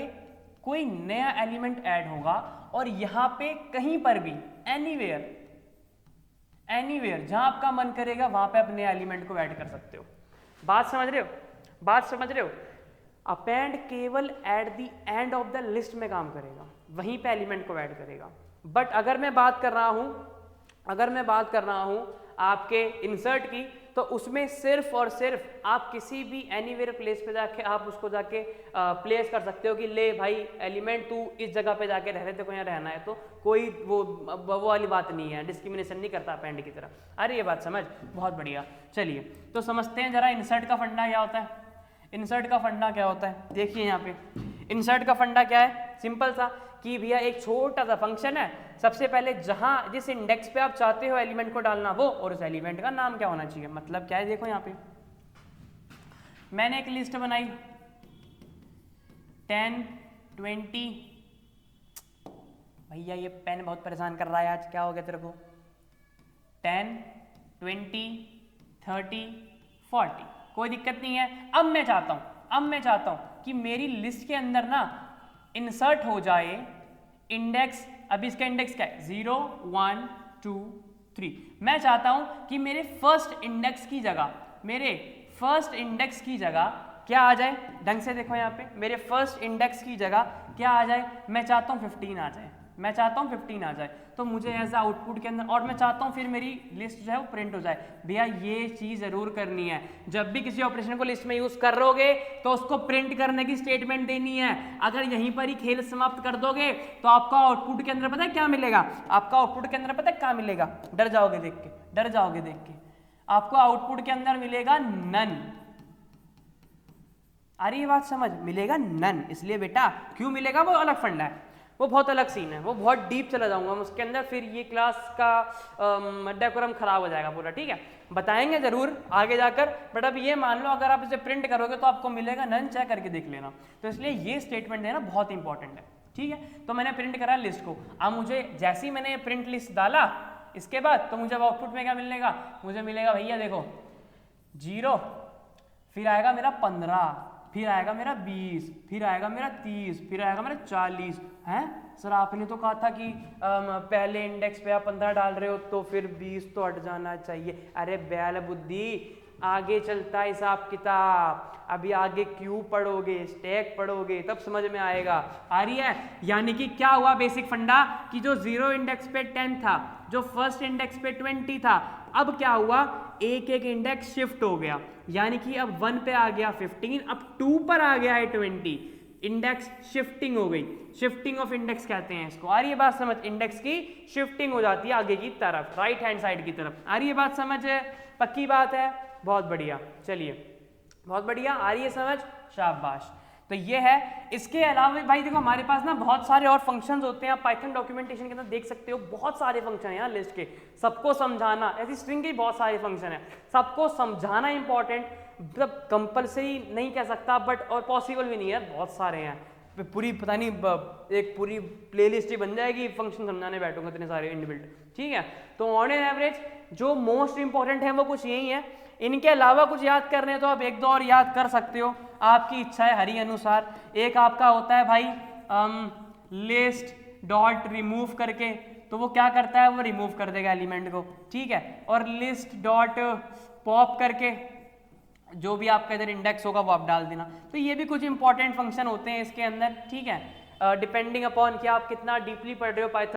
कोई नया एलिमेंट ऐड होगा और यहां पे कहीं पर भी एनीवेयर जहां आपका मन करेगा वहां पे अपने एलिमेंट को ऐड कर सकते हो। बात समझ रहे हो, बात समझ रहे हो। अपेंड केवल at the end of the list में काम करेगा, वहीं पे एलिमेंट को ऐड करेगा। बट अगर मैं बात कर रहा हूं आपके इंसर्ट की, तो उसमें सिर्फ और सिर्फ आप किसी भी एनीवेयर प्लेस पे जाके आप उसको जाके प्लेस कर सकते हो कि ले भाई एलिमेंट तू इस जगह पे जाके रह रहे थे को यहाँ रहना है, तो कोई वो वाली बात नहीं है, डिस्क्रिमिनेशन नहीं करता अपेंड की तरह। अरे ये बात समझ, बहुत बढ़िया। चलिए तो समझते हैं जरा इंसर्ट का फंडा क्या होता है। इंसर्ट का फंडा क्या होता है, देखिए यहाँ पे इंसर्ट का फंडा क्या है, सिंपल सा कि भैया एक छोटा सा फंक्शन है, सबसे पहले जहां जिस इंडेक्स पे आप चाहते हो एलिमेंट को डालना वो, और उस एलिमेंट का नाम क्या होना चाहिए। मतलब क्या है, देखो यहाँ पे मैंने एक लिस्ट बनाई 10 20, भैया ये पेन बहुत परेशान कर रहा है आज, क्या हो गया तेरे को। 10 20 30 40, कोई दिक्कत नहीं है। अब मैं चाहता हूं कि मेरी लिस्ट के अंदर ना इंसर्ट हो जाए इंडेक्स, अभी इसका इंडेक्स क्या है 0 1 2 3। मैं चाहता हूं कि मेरे फर्स्ट इंडेक्स की जगह क्या आ जाए, ढंग से देखो यहाँ पे, मेरे फर्स्ट इंडेक्स की जगह क्या आ जाए, मैं चाहता हूँ 15 आ जाए, आ जाए। तो मुझे एज आउटपुट के अंदर, और मैं चाहता हूँ फिर मेरी लिस्ट जो है वो प्रिंट हो जाए। भैया ये चीज़ ज़रूर करनी है, जब भी किसी ऑपरेशन को लिस्ट में यूज़ कर रहोगे तो उसको प्रिंट करने की स्टेटमेंट देनी है। अगर यहीं पर ही खेल समाप्त कर दोगे तो आपका आउटपुट के अंदर पता है क्या मिलेगा, डर जाओगे देख के, आपको आउटपुट के अंदर मिलेगा नन। अरे ये बात समझ, मिलेगा नन। इसलिए बेटा क्यों मिलेगा, वो अलग फंडा है, वो बहुत अलग सीन है, वो बहुत डीप चला जाऊंगा मैं उसके अंदर, फिर ये क्लास का डेकोरम खराब हो जाएगा पूरा, ठीक है। बताएंगे जरूर आगे जाकर, बट अब ये मान लो अगर आप इसे प्रिंट करोगे तो आपको मिलेगा नन, चेक करके देख लेना। तो इसलिए ये स्टेटमेंट देना बहुत इंपॉर्टेंट है, ठीक है। तो मैंने प्रिंट करा लिस्ट को, अब मुझे जैसे ही मैंने प्रिंट लिस्ट डाला इसके बाद तो मुझे आउटपुट में क्या मिलेगा, मुझे मिलेगा भैया देखो 0, फिर आएगा मेरा 15, फिर आएगा मेरा 20, फिर आएगा मेरा 30, फिर आएगा मेरा 40। हैं सर आपने तो कहा था कि पहले इंडेक्स पे आप 15 डाल रहे हो तो फिर 20 तो हट जाना चाहिए। अरे बैल बुद्धि, आगे चलता है हिसाब किताब, अभी आगे क्यू पढ़ोगे, स्टैक पढ़ोगे, तब समझ में आएगा। आ रही है, यानी कि क्या हुआ बेसिक फंडा कि जो 0 इंडेक्स पे 10 था, जो फर्स्ट इंडेक्स पे 20 था, अब क्या हुआ एक इंडेक्स शिफ्ट हो गया, यानी कि अब 1 पे आ गया 15, अब 2 पर आ गया है 20, इंडेक्स शिफ्टिंग हो गई, शिफ्टिंग ऑफ इंडेक्स कहते हैं इसको। आ रही है बात समझ, इंडेक्स की शिफ्टिंग हो जाती है आगे की तरफ, राइट हैंड साइड की तरफ। आ रही है बात समझ, पक्की बात है, बहुत बढ़िया। चलिए बहुत बढ़िया, आ रही है समझ, शाबाश। तो ये है। इसके अलावा भाई देखो हमारे पास ना बहुत सारे और फंक्शंस होते हैं, आप पाइथन डॉक्यूमेंटेशन के अंदर देख सकते हो, बहुत सारे फंक्शन हैं यार लिस्ट के, सबको समझाना, ऐसी स्ट्रिंग के बहुत सारे फंक्शन हैं, सबको समझाना इंपॉर्टेंट, मतलब कंपलसरी नहीं कह सकता बट और पॉसिबल भी नहीं है, बहुत सारे हैं, पूरी पता नहीं एक पूरी प्लेलिस्ट ही बन जाएगी फंक्शन समझाने बैठूंगा इतने सारे इनबिल्ट, ठीक है। तो ऑन एन एवरेज जो मोस्ट इंपॉर्टेंट है वो कुछ यही है, इनके अलावा कुछ याद करने हैं तो आप एक दो और याद कर सकते हो, आपकी इच्छा है हरी अनुसार। एक आपका होता है भाई लिस्ट डॉट रिमूव करके, तो वो क्या करता है, वो रिमूव कर देगा एलिमेंट को, ठीक है। और लिस्ट डॉट पॉप करके जो भी आपका इधर इंडेक्स होगा वो आप डाल देना। तो ये भी कुछ इंपॉर्टेंट फंक्शन होते हैं इसके अंदर, ठीक है। डिपेंडिंग अपॉन कि आप कितना डीपली पढ़ रहे हो पाइथन